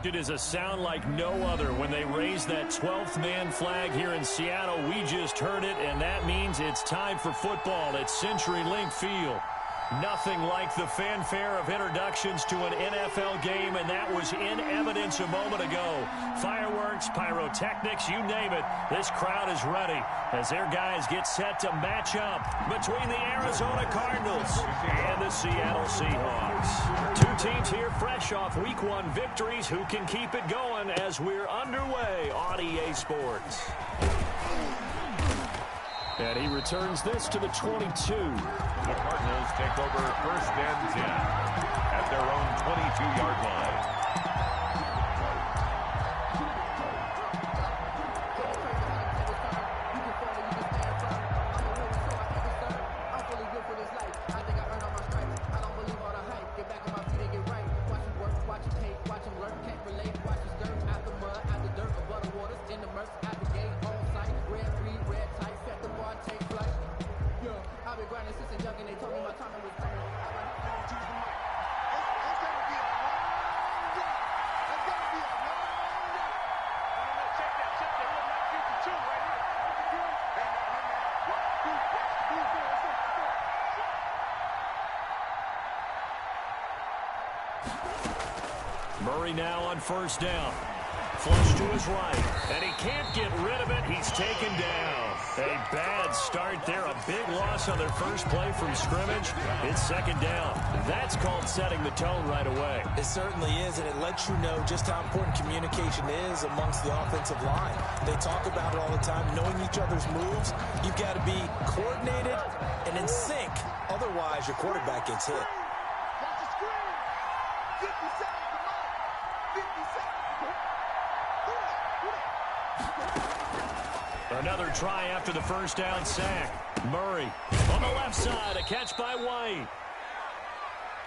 It is a sound like no other when they raise that 12th man flag here in Seattle. We just heard it, and that means it's time for football at CenturyLink Field. Nothing like the fanfare of introductions to an NFL game, and that was in evidence a moment ago. Fireworks, pyrotechnics, you name it. This crowd is ready as their guys get set to match up between the Arizona Cardinals and the Seattle Seahawks. Two teams here fresh off Week 1 victories. Who can keep it going as we're underway on EA Sports? And he returns this to the 22. The Cardinals take over 1st and 10 at their own 22-yard line. Murray now on 1st down. Flush to his right, and he can't get rid of it. He's taken down. A bad start there. A big loss on their first play from scrimmage. It's 2nd down. That's called setting the tone right away. It certainly is, and it lets you know just how important communication is amongst the offensive line. They talk about it all the time, knowing each other's moves. You've got to be coordinated and in sync. Otherwise, your quarterback gets hit. Another try after the 1st down sack. Murray on the left side, a catch by White.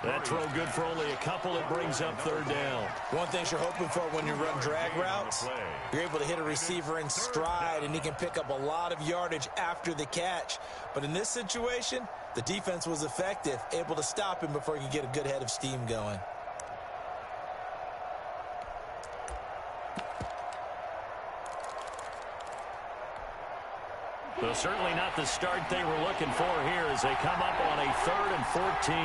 That throw good for only a couple. It brings up 3rd down. One thing you're hoping for when you run drag routes, you're able to hit a receiver in stride, and he can pick up a lot of yardage after the catch. But in this situation, the defense was effective, able to stop him before he could get a good head of steam going. Well, certainly not the start they were looking for here as they come up on a 3rd and 14.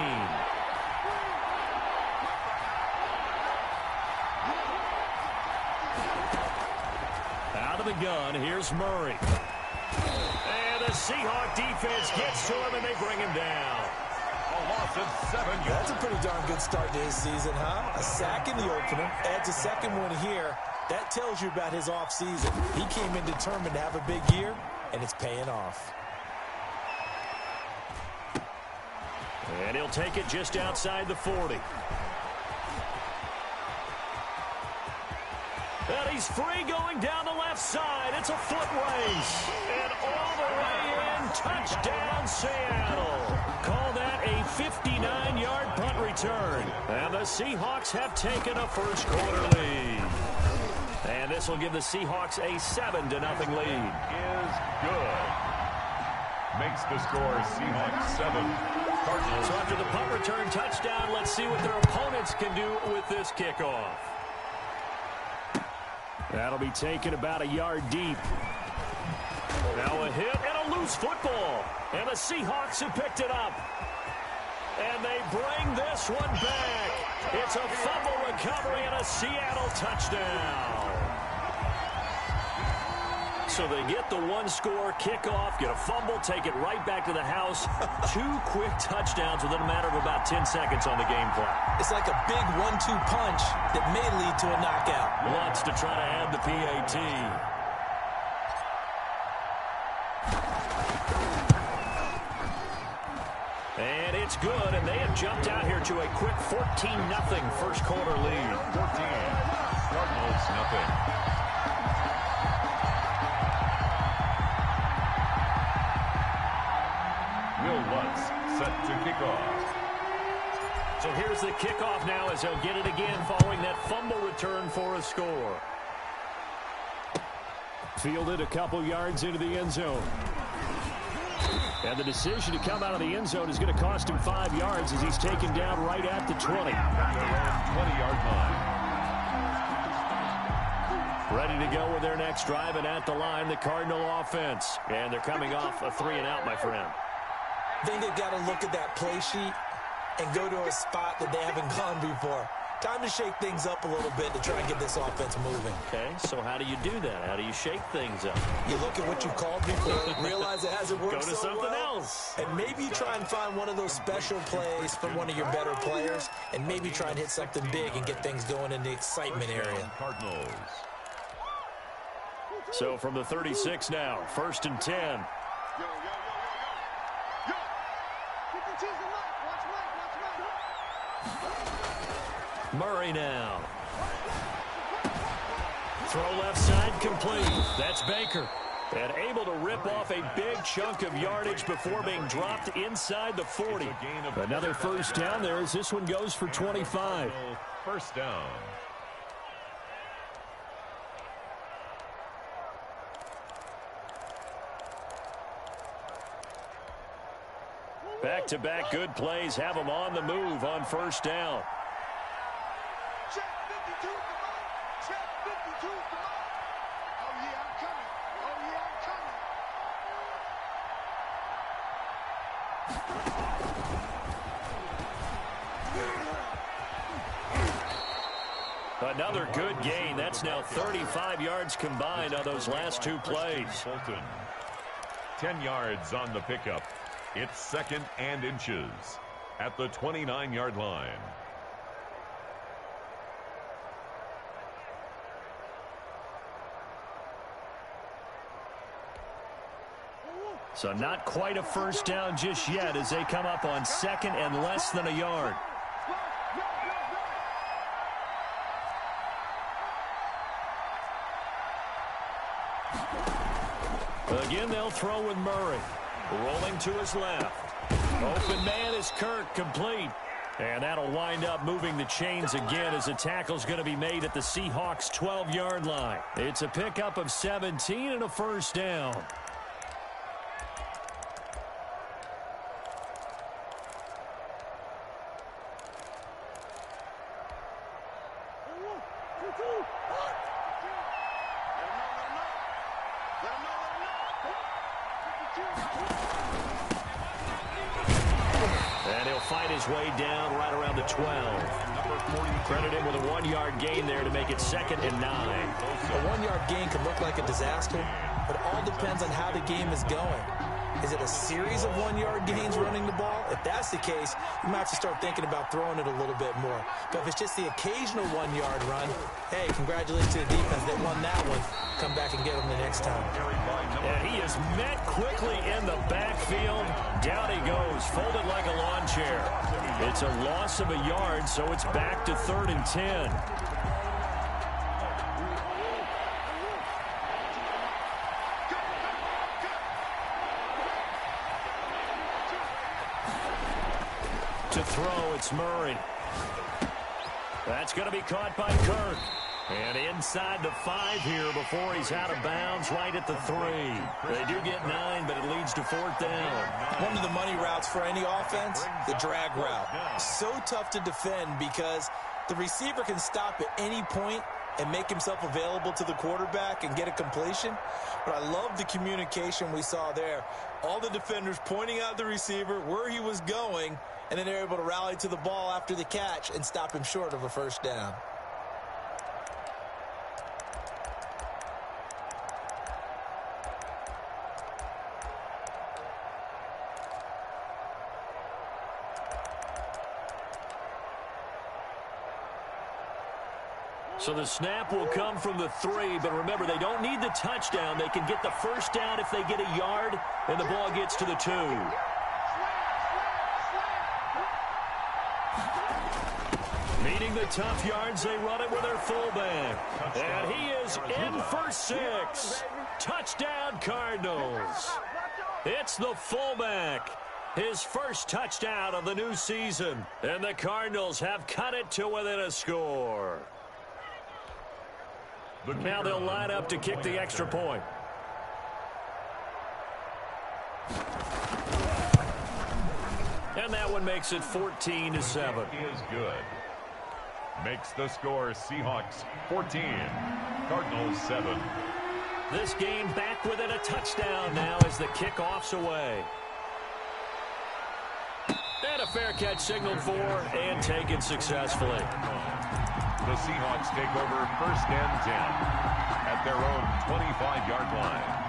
Out of the gun, here's Murray. And the Seahawk defense gets to him, and they bring him down. A loss of 7 yards. That's a pretty darn good start to his season, huh? A sack in the opener, adds a 2nd one here. That tells you about his offseason. He came in determined to have a big year, and it's paying off. And he'll take it just outside the 40. And he's free going down the left side. It's a foot race. And all the way in, touchdown Seattle. Call that a 59-yard punt return. And the Seahawks have taken a first-quarter lead. And this will give the Seahawks a 7-0 lead. Is good. Makes the score Seahawks 7. Cardinals. So after the punt return touchdown, let's see what their opponents can do with this kickoff. That'll be taken about a yard deep. Now a hit and a loose football. And the Seahawks have picked it up. And they bring this one back. It's a fumble recovery and a Seattle touchdown. So they get the one-score kickoff, get a fumble, take it right back to the house. 2 quick touchdowns within a matter of about 10 seconds on the game clock. It's like a big 1-2 punch that may lead to a knockout. Wants to try to add the PAT. And it's good, and they have jumped out here to a quick 14-0 first-quarter lead. 14. Cardinals nothing. Set to kick off. So here's the kickoff now as they'll get it again following that fumble return for a score. Fielded a couple yards into the end zone. And the decision to come out of the end zone is going to cost him 5 yards as he's taken down right at the 20. At their own 20-yard line. Ready to go with their next drive, and at the line, the Cardinal offense. And they're coming off a 3-and-out, my friend. I think they've got to look at that play sheet and go to a spot that they haven't gone before. Time to shake things up a little bit to try and get this offense moving. Okay, so how do you do that? How do you shake things up? You look at what you called before, realize it hasn't worked Go to so something well, else. and maybe you try and find one of those special plays from one of your better players, and maybe try and hit something big and get things going in the excitement area. Cardinals. So from the 36 now, 1st and 10. Murray now. Throw left side complete. That's Baker. And able to rip off a big chunk of yardage before being dropped inside the 40. Another first down there as this one goes for 25. First down. Back-to-back good plays have them on the move on first down. Check 52, come on. Check 52, come on. Oh, yeah, I'm coming. Oh, yeah, I'm coming. Another good gain. That's now 35 yards combined on those last two plays. Fulton. 10 yards on the pickup. It's 2nd and inches at the 29-yard line. So not quite a first down just yet as they come up on 2nd and less than a yard. Again, they'll throw with Murray. Rolling to his left. Open man is Kirk, complete. And that'll wind up moving the chains again as the tackle's going to be made at the Seahawks' 12-yard line. It's a pickup of 17 and a first down. And he'll fight his way down right around the 12. Credit him with a 1-yard gain there to make it 2nd and 9. A 1-yard gain can look like a disaster, but it all depends on how the game is going. Is it a series of 1-yard gains running the ball? If that's the case, you might have to start thinking about throwing it a little bit more. But if it's just the occasional 1-yard run, hey, congratulations to the defense. They won that one. Come back and get them the next time. And he is met quickly in the backfield. Down he goes, folded like a lawn chair. It's a loss of a yard, so it's back to 3rd and 10. To throw, it's Murray. That's going to be caught by Kirk. And inside the 5 here before he's out of bounds, right at the 3. They do get 9, but it leads to 4th down. One of the money routes for any offense, the drag route. So tough to defend because the receiver can stop at any point and make himself available to the quarterback and get a completion. But I love the communication we saw there. All the defenders pointing out the receiver, where he was going, and then they're able to rally to the ball after the catch and stop him short of a first down. So the snap will come from the 3, but remember, they don't need the touchdown. They can get the first down if they get a yard, and the ball gets to the 2. Needing the tough yards, they run it with their fullback. And he is in for 6. Touchdown, Cardinals. It's the fullback. His first touchdown of the new season. And the Cardinals have cut it to within a score. Now they'll line up to kick the extra point. And that one makes it 14-7. Is good. makes the score Seahawks 14, Cardinals 7. This game back within a touchdown now as the kickoff's away. And a fair catch signaled for and taken successfully. The Seahawks take over first and 10 at their own 25-yard line.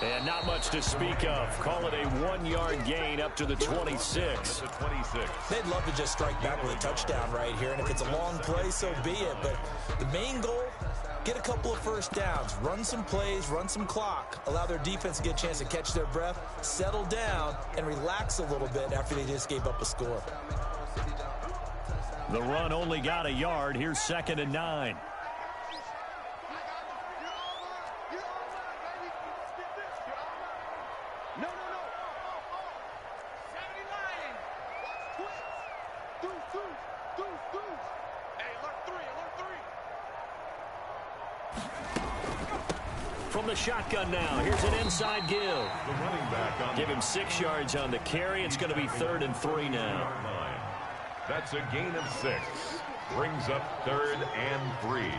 And not much to speak of. Call it a 1-yard gain up to the 26. They'd love to just strike back with a touchdown right here, and if it's a long play, so be it. But the main goal, get a couple of first downs, run some plays, run some clock, allow their defense to get a chance to catch their breath, settle down, and relax a little bit after they just gave up a score. The run only got a yard. Here's 2nd and 9. From the shotgun now, here's an inside give. The running back on Give him 6 yards on the carry. It's going to be 3rd and 3 now. That's a gain of 6. Brings up 3rd and 3.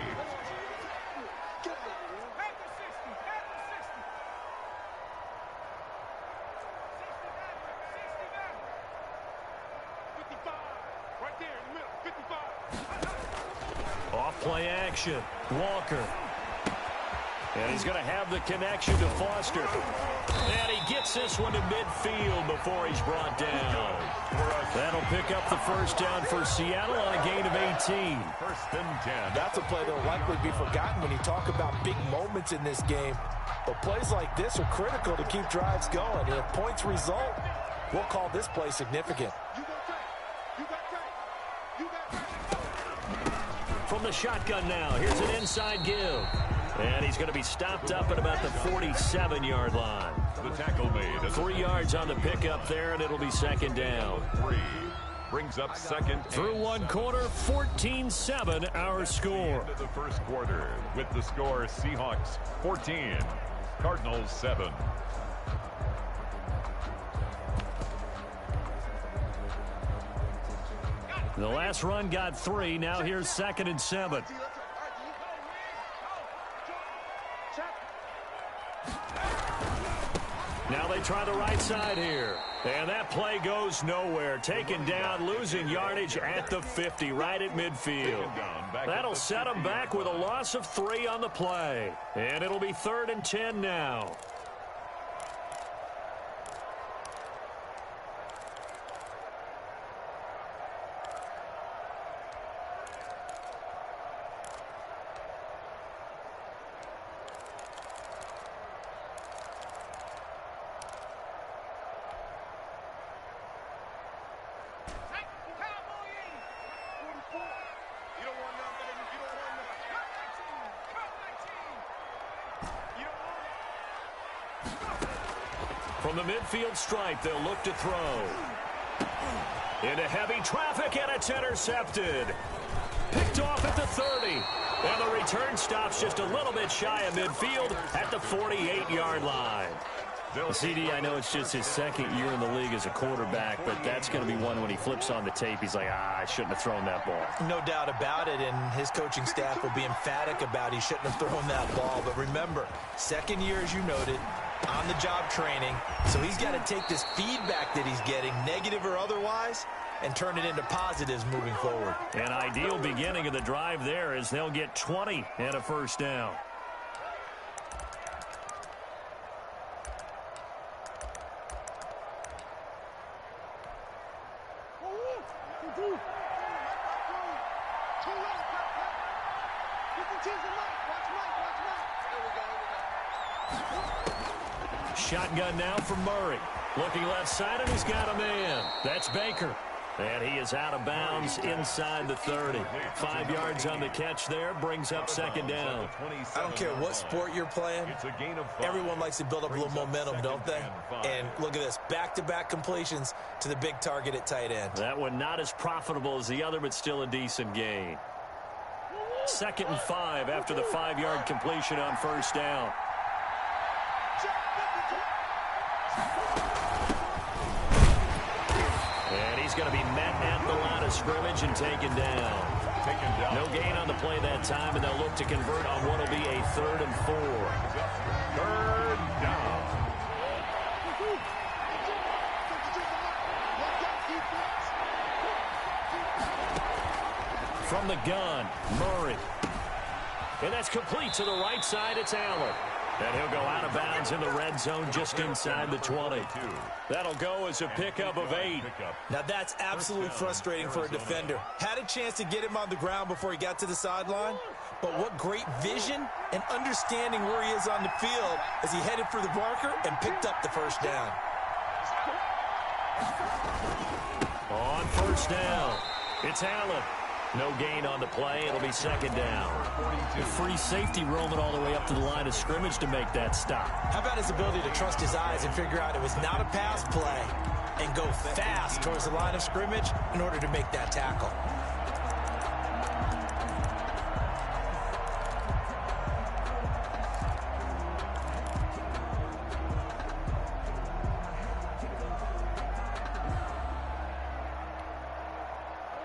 Off play action. Walker. And he's going to have the connection to Foster. And he gets this one to midfield before he's brought down. That'll pick up the first down for Seattle on a gain of 18. First and 10. That's a play that will likely be forgotten when you talk about big moments in this game. But plays like this are critical to keep drives going. And if points result, we'll call this play significant. From the shotgun now, here's an inside give. And he's going to be stopped up at about the 47-yard line. The tackle made. 3 yards on the pickup there, and it'll be 2nd down. 3 brings up 2nd. Through 1 quarter, 14-7 our score. Into the first quarter with the score Seahawks 14, Cardinals 7. The last run got 3. Now here's 2nd and 7. Now they try the right side here. And that play goes nowhere. Taken down, losing yardage at the 50, right at midfield. That'll set them back with a loss of 3 on the play. And it'll be 3rd and 10 now. From the midfield stripe, they'll look to throw. Into heavy traffic, and it's intercepted. Picked off at the 30. And the return stops just a little bit shy of midfield at the 48-yard line. CD, I know it's just his 2nd year in the league as a quarterback, but that's going to be one when he flips on the tape, he's like, I shouldn't have thrown that ball. No doubt about it, and his coaching staff will be emphatic about he shouldn't have thrown that ball. But remember, 2nd year, as you noted, on-the-job training, so he's got to take this feedback that he's getting, negative or otherwise, and turn it into positives moving forward. An ideal beginning of the drive there as they'll get 20 and a first down. Shotgun now from Murray. Looking left side, and he's got a man. That's Baker. And he is out of bounds inside the 30. 5 yards on the catch there, brings up second down. I don't care what sport you're playing. Everyone likes to build up a little momentum, don't they? And look at this, back-to-back completions to the big target at tight end. That one not as profitable as the other, but still a decent gain. 2nd and 5 after the 5-yard completion on first down. And he's going to be met at the line of scrimmage and taken down. No gain on the play that time, and they'll look to convert on what will be a 3rd and 4. 3rd down. From the gun, Murray. And that's complete to the right side. It's Allen. And he'll go out of bounds in the red zone just inside the 20. That'll go as a pickup of 8. Now that's absolutely frustrating for a defender. Had a chance to get him on the ground before he got to the sideline, but what great vision and understanding where he is on the field as he headed for the marker and picked up the first down. On first down, it's Allen. No gain on the play. It'll be second down. The free safety roaming all the way up to the line of scrimmage to make that stop. How about his ability to trust his eyes and figure out it was not a pass play and go fast towards the line of scrimmage in order to make that tackle.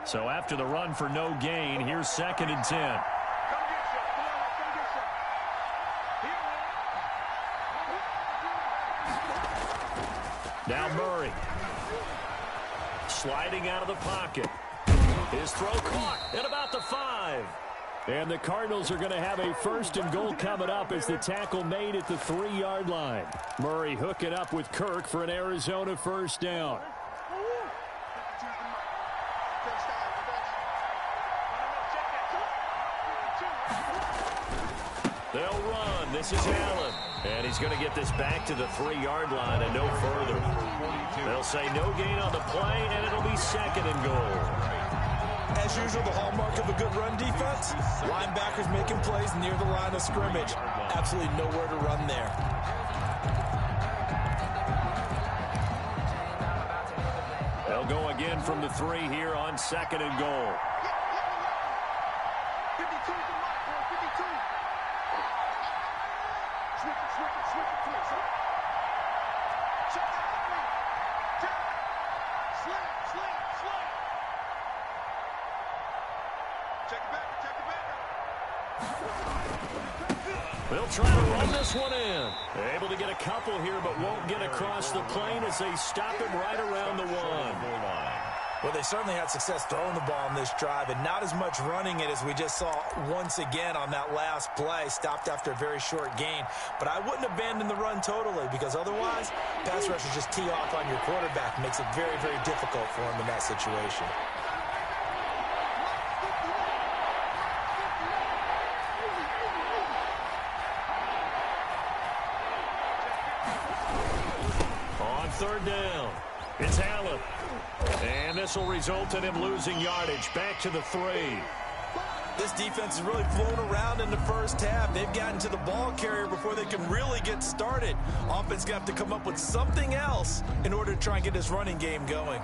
So after the run for no gain, here's 2nd and 10. Now Murray. Sliding out of the pocket. His throw caught at about the 5. And the Cardinals are going to have a 1st and goal coming up as the tackle made at the 3-yard line. Murray hooking up with Kirk for an Arizona first down. They'll run. This is Allen. And he's going to get this back to the 3-yard line and no further. They'll say no gain on the play, and it'll be 2nd and goal. As usual, the hallmark of a good run defense, linebackers making plays near the line of scrimmage. Absolutely nowhere to run there. They'll go again from the 3 here on 2nd and goal. They'll try to run this one in. They're able to get a couple here, but won't get across the plane as they stop it right around the 1. Well, they certainly had success throwing the ball in this drive, and not as much running it as we just saw once again on that last play. Stopped after a very short gain. But I wouldn't abandon the run totally, because otherwise, pass rushers just tee off on your quarterback. Makes it very, very difficult for him in that situation. On 3rd down, it's Allen. And this will result in him losing yardage back to the 3. This defense has really flown around in the first half. They've gotten to the ball carrier before they can really get started. Offense going to have to come up with something else in order to try and get this running game going.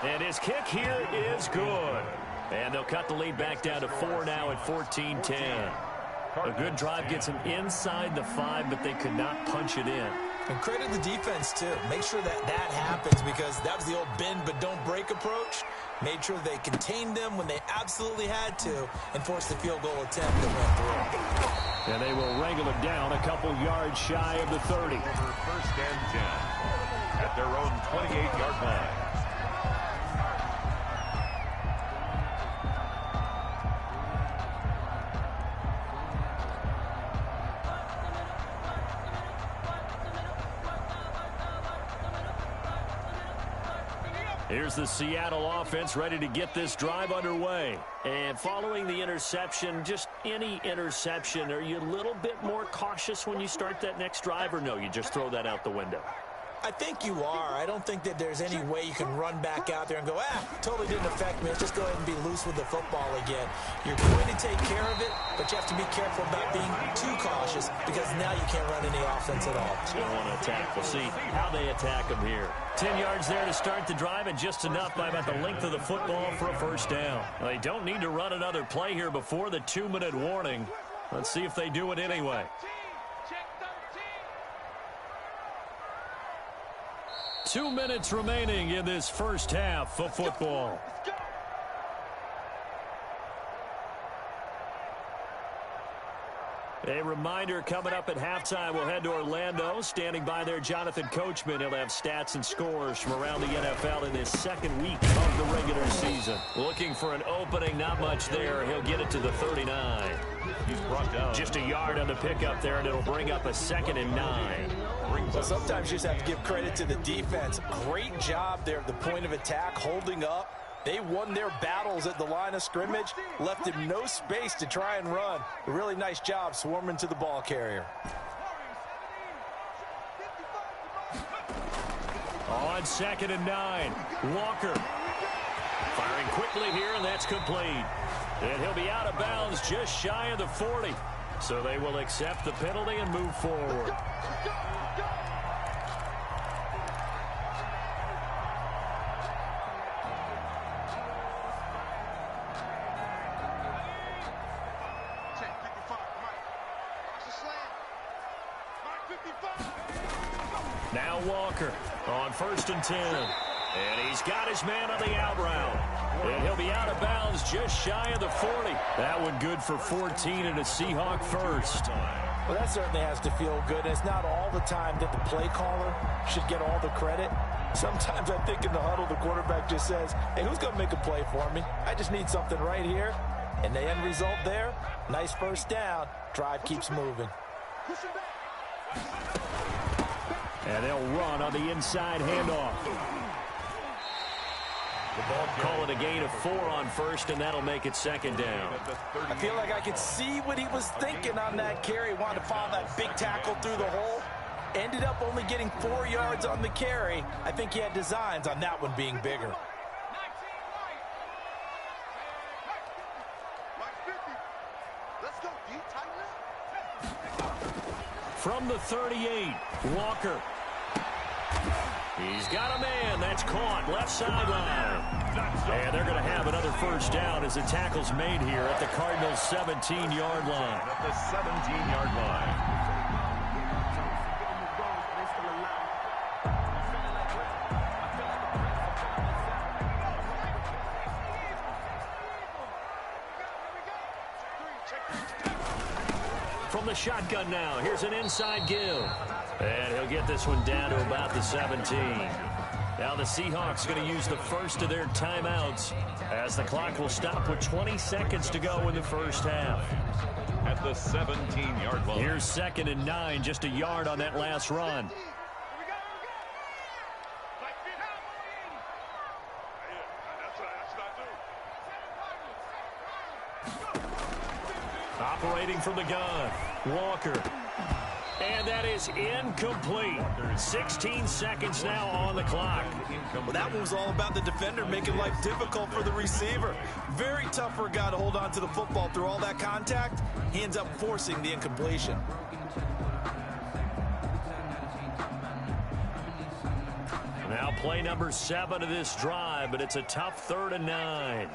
And his kick here is good. And they'll cut the lead back down to 4 now at 14-10. A good drive gets them inside the 5, but they could not punch it in. And credit the defense, too. Make sure that that happens, because that was the old bend but don't break approach. Made sure they contained them when they absolutely had to and forced the field goal attempt that went through. And they will wrangle it down a couple yards shy of the 30. 1st and 10 at their own 28-yard line. Here's the Seattle offense ready to get this drive underway. And following the interception, just any interception, are you a little bit more cautious when you start that next drive, or no, you just throw that out the window? I think you are. I don't think that there's any way you can run back out there and go, totally didn't affect me. Let's just go ahead and be loose with the football again. You're going to take care of it, but you have to be careful about being too cautious because now you can't run any offense at all. You don't want to attack. We'll see how they attack them here. 10 yards there to start the drive, and just enough by about the length of the football for a first down. They don't need to run another play here before the 2-minute warning. Let's see if they do it anyway. 2 minutes remaining in this first half of football. A reminder, coming up at halftime, we'll head to Orlando. Standing by there, Jonathan Coachman. He'll have stats and scores from around the NFL in his second week of the regular season. Looking for an opening, not much there. He'll get it to the 39. He's brought down just a yard on the pickup there, and it'll bring up a 2nd and 9. Well, sometimes you just have to give credit to the defense. Great job there at the point of attack, holding up. They won their battles at the line of scrimmage, left him no space to try and run. A really nice job swarming to the ball carrier. On 2nd and 9, Walker firing quickly here, and that's complete. And he'll be out of bounds just shy of the 40. So they will accept the penalty and move forward. Now Walker on 1st and 10. And he's got his man on the out route. And he'll be out of bounds just shy of the 40. That one good for 14 and a Seahawk first. Well, that certainly has to feel good. It's not all the time that the play caller should get all the credit. Sometimes I think in the huddle, the quarterback just says, hey, who's going to make a play for me? I just need something right here. And the end result there, nice first down. Drive keeps moving. And they'll run on the inside handoff. Call it a gain of 4 on 1st, and that'll make it 2nd down. I feel like I could see what he was thinking on that carry. Wanted to follow that big tackle through the hole. Ended up only getting 4 yards on the carry. I think he had designs on that one being bigger. From the 38, Walker. He's got a man. That's caught. Left sideline. And they're going to have another first down as the tackle's made here at the Cardinals' 17-yard line. At the 17-yard line. From the shotgun now, here's an inside give. And he'll get this one down to about the 17. Now the Seahawks going to use the first of their timeouts as the clock will stop with 20 seconds to go in the first half. At the 17-yard line. Here's 2nd and 9, just a yard on that last run. Operating from the gun, Walker. And that is incomplete. 16 seconds now on the clock. Well, that one was all about the defender making life difficult for the receiver. Very tough for a guy to hold on to the football through all that contact. He ends up forcing the incompletion. Now play number 7 of this drive, but it's a tough 3rd and 9.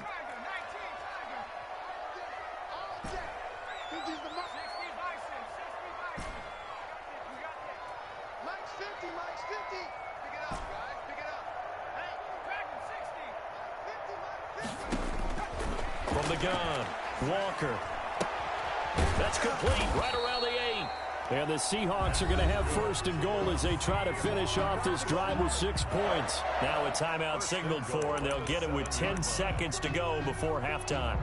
From the gun, Walker. That's complete right around the 8. And the Seahawks are going to have 1st and goal as they try to finish off this drive with 6 points. Now a timeout signaled for, and they'll get it with 10 seconds to go before halftime.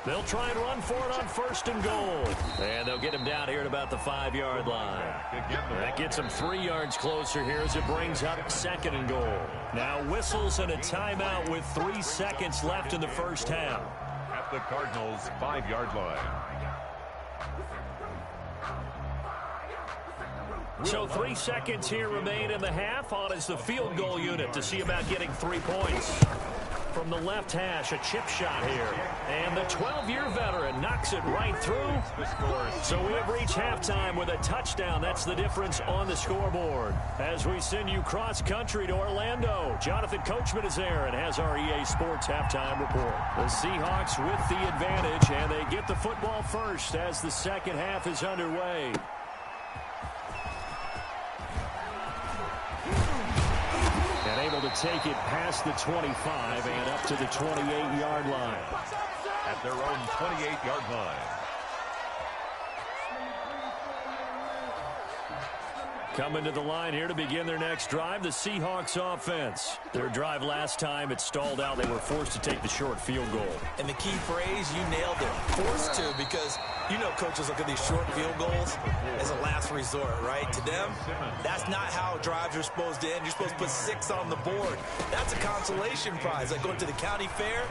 They'll try and run for it on 1st and goal. And they'll get him down here at about the 5-yard line. That gets him 3 yards closer here as it brings up 2nd and goal. Now whistles and a timeout with 3 seconds left in the first half. At the Cardinals' 5-yard line. So 3 seconds here remain in the half. On is the field goal unit to see about getting 3 points. From the left hash, a chip shot here. And the 12-year veteran knocks it right through. So we have reached halftime with a touchdown. That's the difference on the scoreboard. As we send you cross-country to Orlando, Jonathan Coachman is there and has our EA Sports halftime report. The Seahawks with the advantage, and they get the football first as the second half is underway. Able to take it past the 25 and up to the 28-yard line. At their own 28-yard line. Coming to the line here to begin their next drive, the Seahawks offense. Their drive last time, it stalled out. They were forced to take the short field goal. And the key phrase, you nailed it. Forced to, because you know coaches look at these short field goals as a last resort, right? To them, that's not how drives are supposed to end. You're supposed to put 6 on the board. That's a consolation prize. Like going to the county fair,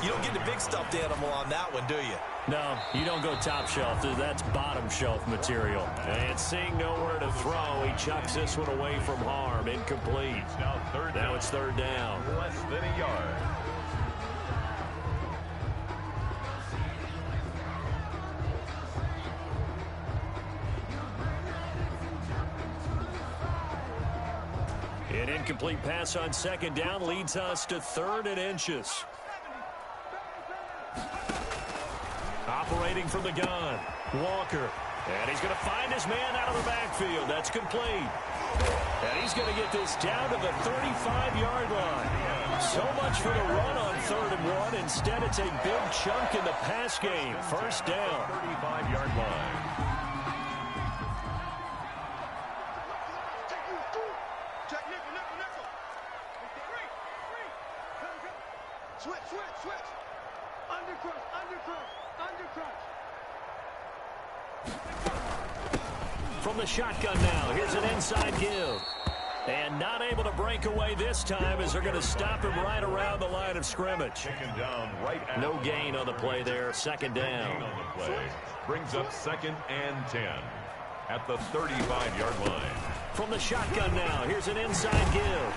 you don't get the big stuffed animal on that one, do you? No, you don't go top shelf. That's bottom shelf material. And seeing nowhere to throw, he chucks this one away from harm. Incomplete. Now it's 3rd down. Less than a yard. An incomplete pass on 2nd down leads us to 3rd and inches. Operating from the gun, Walker. And he's going to find his man out of the backfield. That's complete. And he's going to get this down to the 35-yard line. So much for the run on 3rd and 1. Instead, it's a big chunk in the pass game. 1st down. 35-yard line. Switch. Undercrush. From the shotgun now, here's an inside give. And not able to break away this time as they're going to stop him right around the line of scrimmage. No gain on the play there, 2nd down. Brings up 2nd and 10 at the 35-yard line. From the shotgun now, here's an inside give.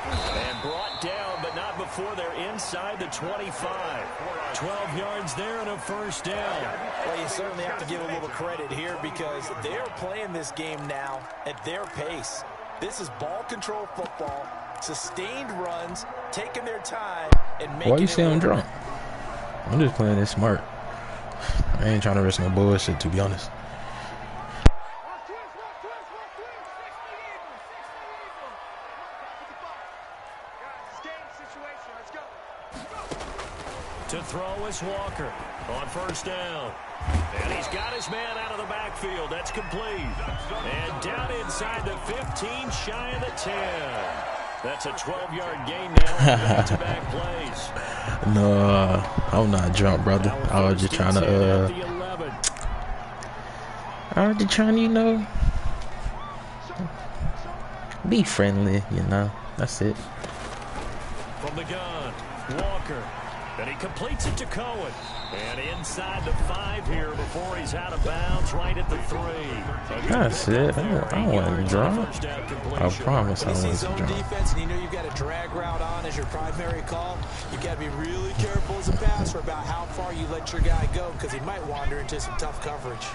And brought down, but not before they're inside the 25. 12 yards there and a 1st down. Well, you certainly have to give a little credit here because they're playing this game now at their pace. This is ball control football, sustained runs, taking their time, and making Why you say I'm drunk? I'm just playing this smart. I ain't trying to risk no bullshit, to be honest. To throw is Walker on 1st down. And he's got his man out of the backfield. That's complete. And down inside the 15, shy of the 10. That's a 12-yard gain now. Back-to-back plays. No, I'm not drunk, brother. I was just trying to, you know, be friendly, you know. That's it. From the gun, Walker. And he completes it to Cohen. And inside the 5 here before he's out of bounds right at the 3. That's it. I wasn't drunk. I promise I wasn't drunk. Defense, and you know you've got a drag route on as your primary call. You've got to be really careful as a passer about how far you let your guy go because he might wander into some tough coverage.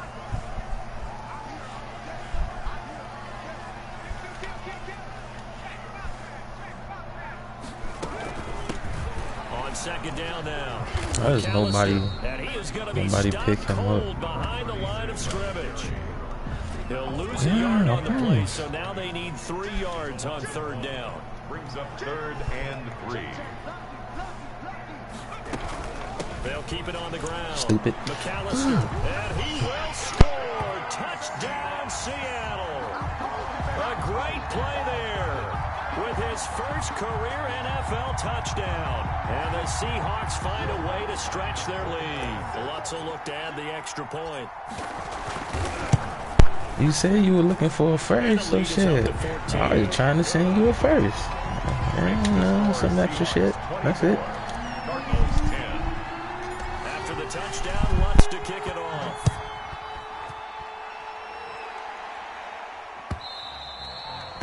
On 2nd down now. There's nobody pick him up. Behind the line of scrimmage. They'll lose a yard on the play, so now they need 3 yards on 3rd down. Brings up 3rd and 3. They'll keep it on the ground. Stupid. McAllister, and he will score. Touchdown, Seattle. A great play there. with his first career NFL touchdown. And the Seahawks find a way to stretch their lead. Lutz will look to add the extra point. You said you were looking for a first, so shit. I was trying to send you a first. Some extra shit. That's it. After the touchdown, Lutz to kick it off.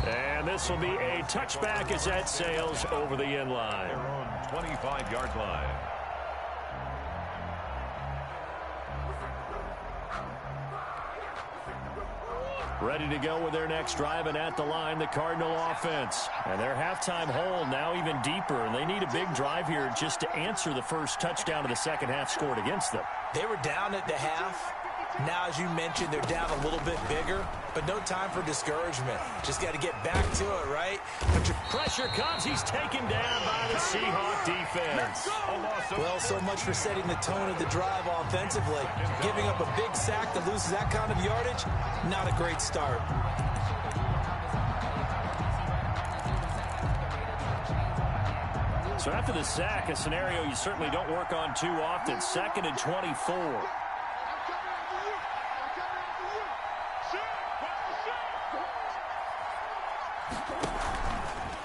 And this will be a touchback as that sails over the end line. Their own 25-yard line. Ready to go with their next drive, and at the line, the Cardinal offense. And their halftime hole now even deeper, and they need a big drive here just to answer the first touchdown of the second half scored against them. They were down at the half. Now, as you mentioned, they're down a little bit bigger, but no time for discouragement. Just got to get back to it, right? Pressure comes. He's taken down by the Seahawk defense. Well, so much for setting the tone of the drive offensively. Giving up a big sack that loses that kind of yardage, not a great start. So after the sack, a scenario you certainly don't work on too often. 2nd and 24.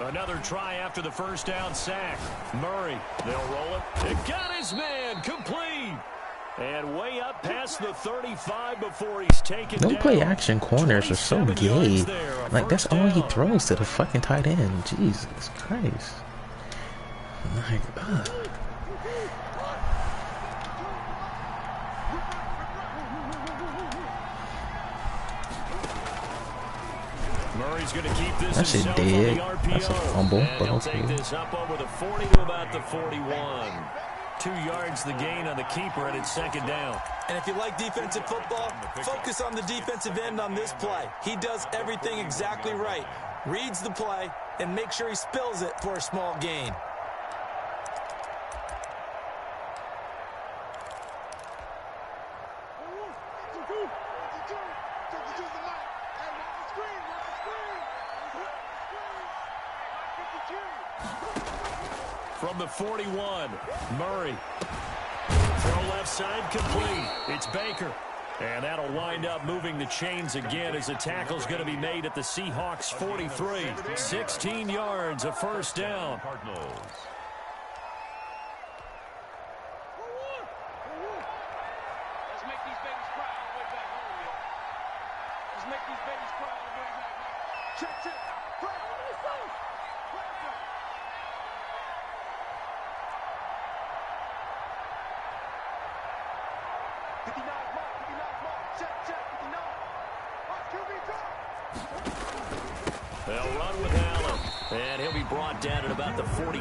Another try after the first down sack. Murray, they'll roll it. It got his man complete. And way up past the 35 before he's taken down. Don't play action corners are so gay. Like, that's all he throws to the fucking tight end. Jesus Christ. Like, ugh. Murray's going to keep this that shit dead. That's a fumble, but okay. Take this up over the 40 to about the 41. 2 yards the gain on the keeper, and it's 2nd down. And if you like defensive football, focus on the defensive end on this play. He does everything exactly right. Reads the play and make sure he spills it for a small gain. From the 41, Murray. Throw left side complete. It's Baker. And that'll wind up moving the chains again as the tackle's going to be made at the Seahawks 43. 16 yards, a first down. Cardinals. Let's make these babies cry on the way back home, yo. Let's make these babies cry on the way back home. Check, check. Play. They'll run with Allen, and he'll be brought down at about the 42.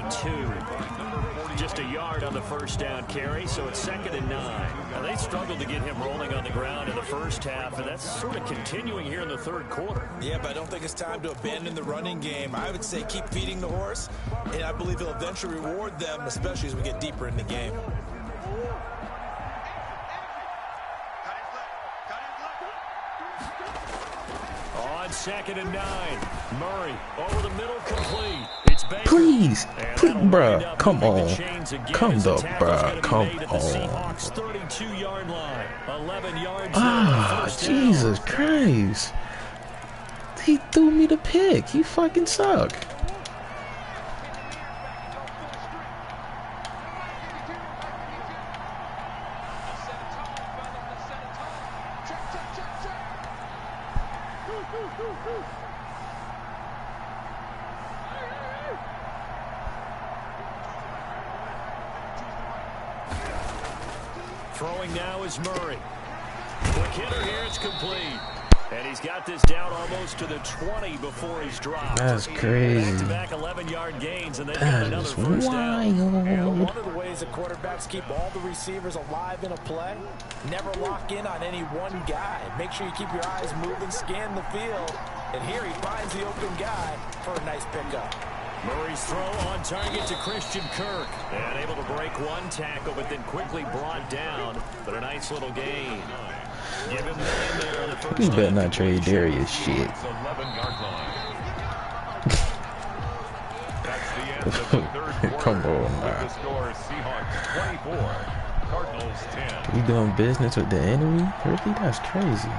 Just a yard on the first down carry, so it's 2nd and 9. Now, they struggled to get him rolling on the ground in the first half, and that's sort of continuing here in the third quarter. Yeah, but I don't think it's time to abandon the running game. I would say keep feeding the horse, and I believe he'll eventually reward them, especially as we get deeper in the game. On 2nd and 9, Murray over the middle, complete. It's Baker. Please, bruh, come on. Come the bruh, come on. 32-yard line, 11 yards. Ah, Jesus Christ. He threw me the pick. You fucking suck. Throwing now is Murray. Quick hitter here, it's complete. And he's got this down almost to the 20 before he's dropped. That's crazy. Back-to-back 11-yard gains, and they get another first down. And one of the ways the quarterbacks keep all the receivers alive in a play, never lock in on any one guy. Make sure you keep your eyes moving, scan the field. And here he finds the open guy for a nice pickup. Murray's throw on target to Christian Kirk. And able to break one tackle, but then quickly brought down. But a nice little gain. Give him 9 there on the first. You better not trade Darius shit. Come on, With the score, Seahawks 24, Cardinals 10. We doing business with the enemy? Really? That's crazy.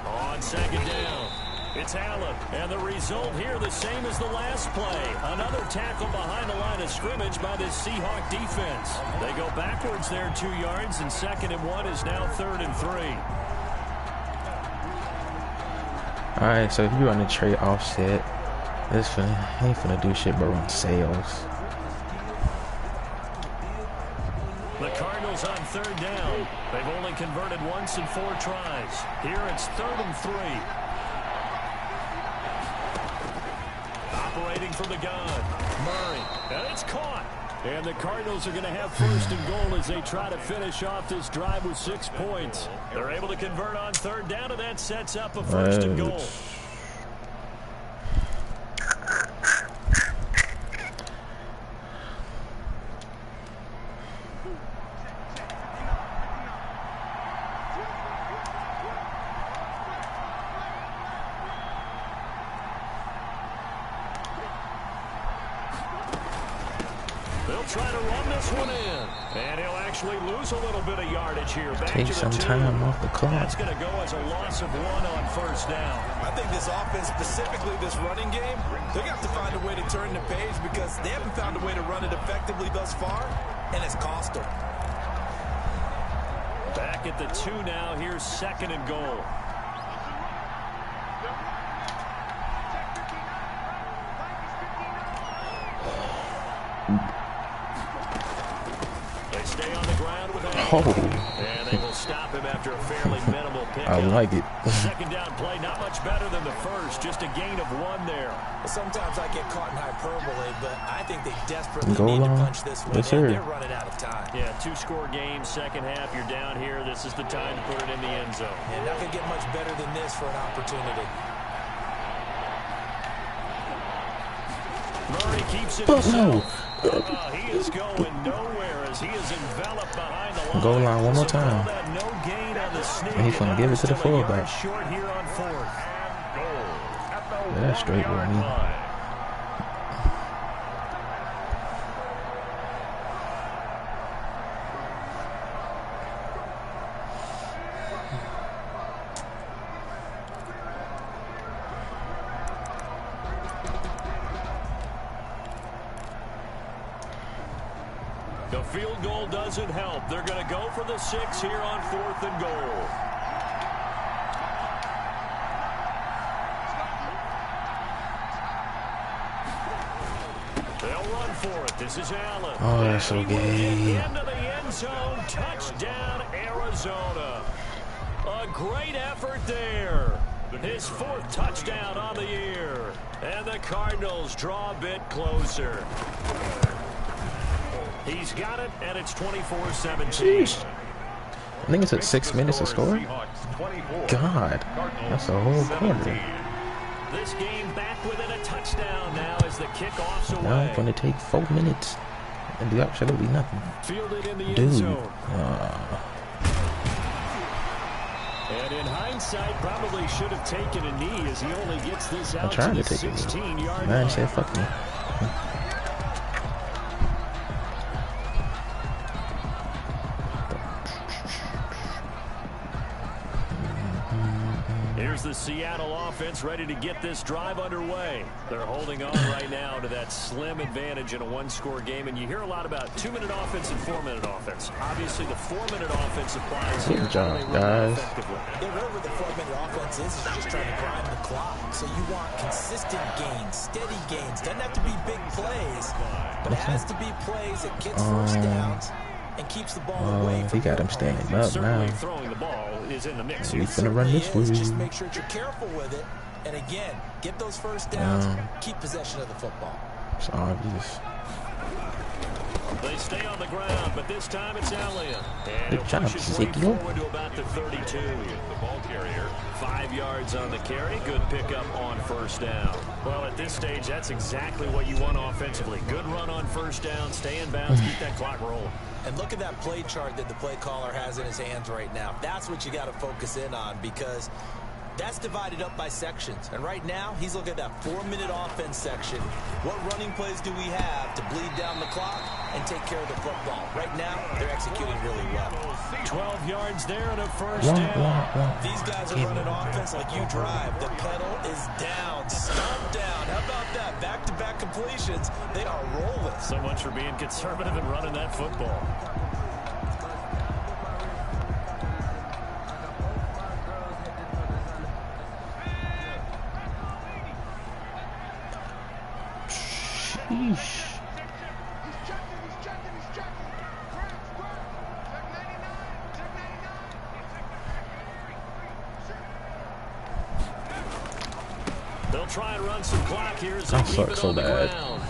On second down, it's Allen. And the result here the same as the last play. Another tackle behind the line of scrimmage by this Seahawk defense. They go backwards there 2 yards, and 2nd and 1 is now 3rd and 3. Alright, so if you run a trade offset, this ain't finna do shit but run sales. The Cardinals on 3rd down. They've only converted once in 4 tries. Here it's 3rd and 3. Operating from the gun. Murray. And it's caught. And the Cardinals are going to have 1st and goal as they try to finish off this drive with 6 points. They're able to convert on 3rd down, and that sets up a 1st and goal. They'll try to run this one in. And he'll actually lose a little bit of yardage here. Back Take to some the 2. time off the clock. That's going to go as a loss of 1 on 1st down. I think this offense, specifically this running game, they're going to have to find a way to turn the page because they haven't found a way to run it effectively thus far, and it's cost them. Back at the 2 now. Here's 2nd and goal. They stay on the ground with and they will stop him after a fairly minimal pickup. I like it. 2nd down play, not much better than the first. Just a gain of 1 there. Sometimes I get caught in hyperbole, but I think they desperately Goal need to line. punch this one Yes, in. sir. They're running out of time. Yeah, 2-score game, 2nd half. You're down here. This is the time to put it in the end zone. And not going to get much better than this for an opportunity. Murray keeps it No. himself. He is going nowhere as he is enveloped behind the line. Goal line one more time. No gain on the sneak. And he's gonna give it to the fullback. Short here on 4th. Yeah, that's straight with me. The field goal doesn't help. They're going to go for the 6 here on 4th and goal. They'll run for it. This is Allen. Oh, that's so gay. Into the end zone. Touchdown, Arizona. A great effort there. His 4th touchdown on the year. And the Cardinals draw a bit closer. He's got it, and it's 24-17. I think it took 6 minutes to score. God, that's a whole quarter. This game back within a touchdown now as the kickoff's away. Now it's going to take 4 minutes and do absolutely nothing. Fielded in the end Dude. zone. And in hindsight, probably should have taken a knee as he only gets this I'm out trying to to the take a knee. 16-yard Man line. said, fuck me. Here's the Seattle offense ready to get this drive underway. They're holding on right now to that slim advantage in a 1-score game, and you hear a lot about 2-minute offense and 4-minute offense. Obviously, the 4-minute offense applies here. Good job, guys. Yeah, whatever the 4-minute offense is just trying to grind the clock. So you want consistent gains, steady gains. Doesn't have to be big plays, but it has to be plays that gets first downs and keeps the ball away from He got him standing up Certainly now. throwing the ball is in the mix We here. finna run this way. Just make sure that you're careful with it. And again, get those first downs, keep possession of the football. It's obvious. They stay on the ground, but this time it's Elliott. And Good job, Ezekiel. forward to about the 32. The ball carrier. 5 yards on the carry. Good pickup on first down. Well, at this stage, that's exactly what you want offensively. Good run on first down. Stay in bounds. Keep that clock rolling. And look at that play chart that the play caller has in his hands right now. That's what you got to focus in on, because that's divided up by sections. And right now, he's looking at that 4-minute offense section. What running plays do we have to bleed down the clock and take care of the football? Right now, they're executing really well. 12 yards there and a first down. These guys are running offense like you drive. The pedal is down, stomp down. How about that? Back-to-back completions. They are rolling. So much for being conservative and running that football. Sheesh. They'll try and run some clock here as they That keep sucks it so on the bad. ground.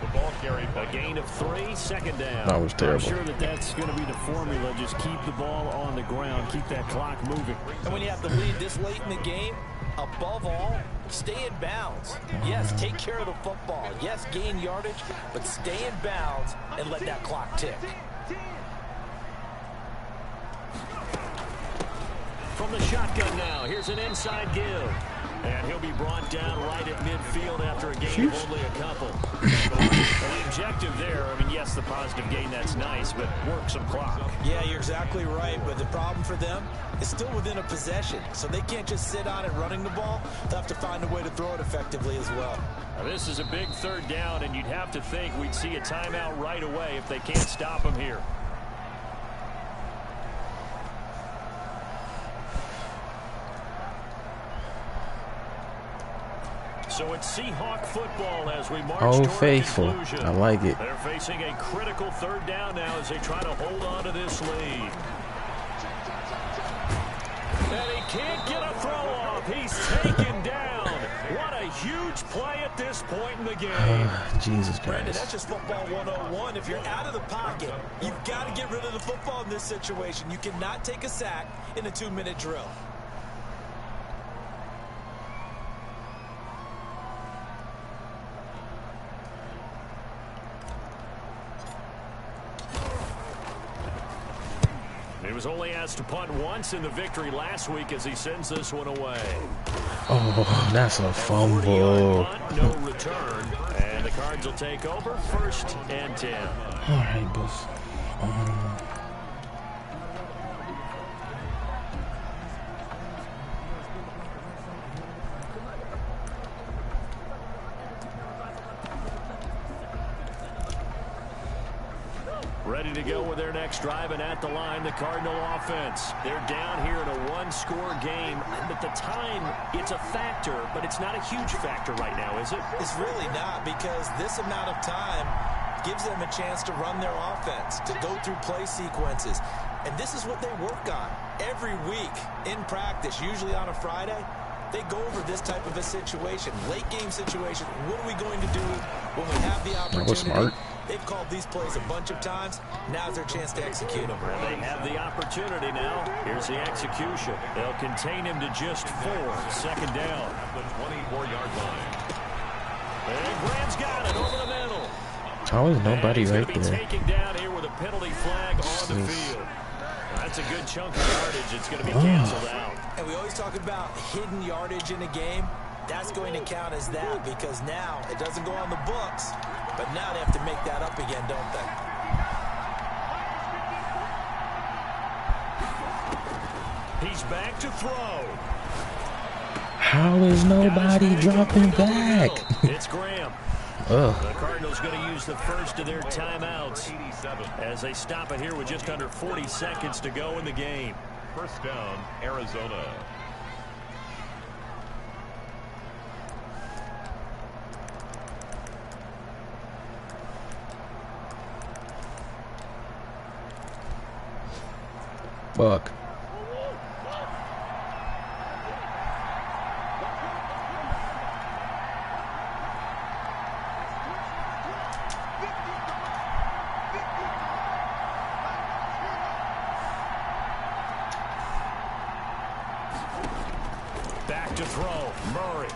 The ball carried. A gain of 3, second down. That was terrible. I'm sure that's going to be the formula. Just keep the ball on the ground. Keep that clock moving. And when you have to lead this late in the game, above all, stay in bounds. Yes, take care of the football. Yes, gain yardage, but stay in bounds and let that clock tick. From the shotgun now, here's an inside give. And he'll be brought down right at midfield after a gain of only a couple. The objective there, I mean, yes, the positive gain, that's nice, but work some clock. Yeah, you're exactly right, but the problem for them is still within a possession, so they can't just sit on it running the ball. They'll have to find a way to throw it effectively as well. Now, this is a big third down, and you'd have to think we'd see a timeout right away if they can't stop him here. So it's Seahawk football as we march Oh, toward faithful. conclusion. I like it. They're facing a critical third down now as they try to hold on to this lead. And he can't get a throw off. He's taken down. What a huge play at this point in the game. Jesus Brandon, Christ. that's just football 101. If you're out of the pocket, you've got to get rid of the football in this situation. You cannot take a sack in a 2-minute drill. He was only asked to punt once in the victory last week as he sends this one away. Oh, that's a 40-yard fumble. punt, no return. And the Cards will take over, 1st and 10. All right, boss. Ready to go with their next drive, and at the line, the Cardinal offense. They're down here in a one-score game. At the time, it's a factor, but it's not a huge factor right now, is it? It's really not, because this amount of time gives them a chance to run their offense, to go through play sequences. And this is what they work on every week in practice, usually on a Friday. They go over this type of a situation, late game situation. What are we going to do when we have the opportunity? That was smart. They've called these plays a bunch of times. Now's their chance to execute them. And they have the opportunity now. Here's the execution. They'll contain him to just 4. 2nd down. The 24-yard line. And Graham's got it over the middle. How is nobody and he's right gonna be there? taken down here with a penalty flag on the field. That's a good chunk of yardage. It's going to be canceled out. And we always talk about hidden yardage in a game. That's going to count as that, because now it doesn't go on the books, but now they have to make that up again, don't they? He's back to throw. How is nobody dropping back? It's Graham. Ugh. The Cardinals going to use the first of their timeouts as they stop it here with just under 40 seconds to go in the game. 1st down, Arizona. Fuck. Murray.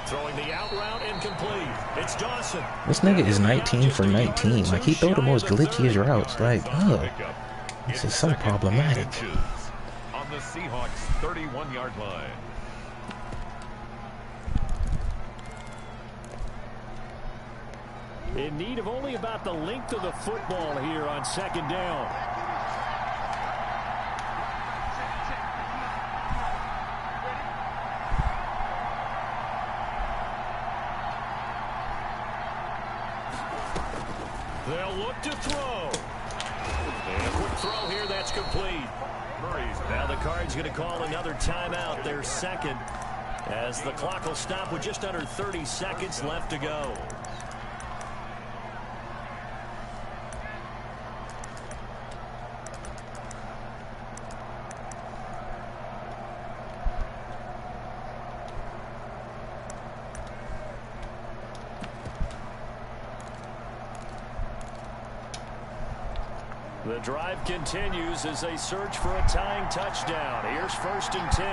Throwing the out route incomplete. It's Dawson. This nigga is 19 for 19. Like, he throw the most glitchiest routes. Like, oh, this is so problematic. On the Seahawks 31-yard line. In need of only about the length of the football here on second down. They'll look to throw. And a quick throw here, that's complete. Now the Cards going to call another timeout, their second, as the clock will stop with just under 30 seconds left to go. The drive continues as they search for a tying touchdown. Here's 1st and 10.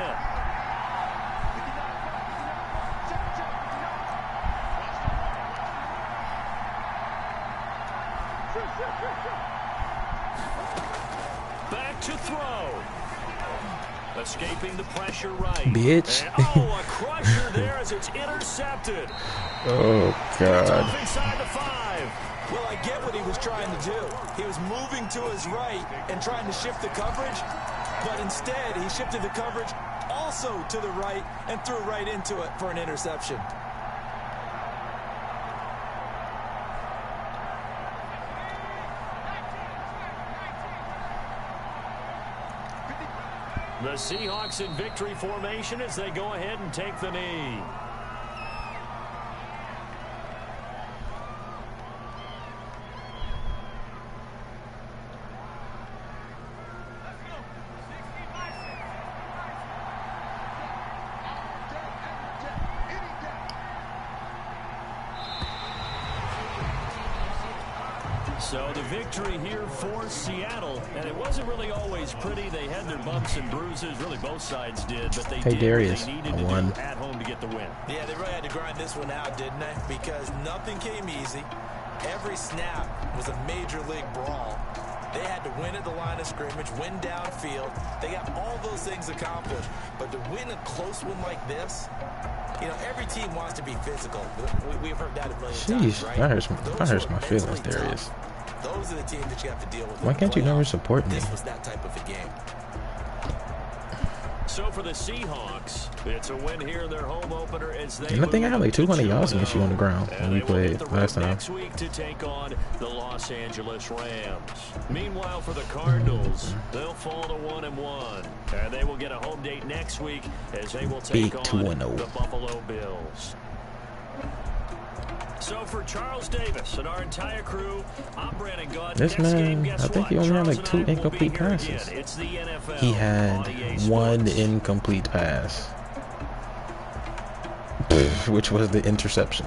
Back to throw. Escaping the pressure right. Bitch. And, oh, a crusher there as it's intercepted. Oh, God. It's inside the 5. Well, I get what he was trying to do. He was moving to his right and trying to shift the coverage, but instead he shifted the coverage also to the right and threw right into it for an interception. The Seahawks in victory formation as they go ahead and take the knee. So the victory here for Seattle, and it wasn't really always pretty. They had their bumps and bruises, really both sides did, but they did Darius, what they needed to do at home to get the win. Yeah, they really had to grind this one out, didn't they? Because nothing came easy. Every snap was a major league brawl. They had to win at the line of scrimmage, win downfield. They got all those things accomplished. But to win a close one like this, you know, every team wants to be physical. We've heard that a million times, right? That hurts my feelings, Darius. Those are the teams that you have to deal with. Why can't you never support me? This was that type of a game. So for the Seahawks, it's a win here in their home opener as they. And I think I had like 200 yards against you on the ground when we played last time. Next week to take on the Los Angeles Rams. Meanwhile, for the Cardinals, they'll fall to 1-1, and they will get a home date next week as they will take on the Buffalo Bills. So for Charles Davis and our entire crew, I'm Brandon Gaunt. This man, I think he only had like 2 incomplete passes. It's the NFL. He had 1 incomplete pass, which was the interception.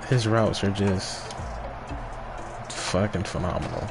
His routes are just fucking phenomenal.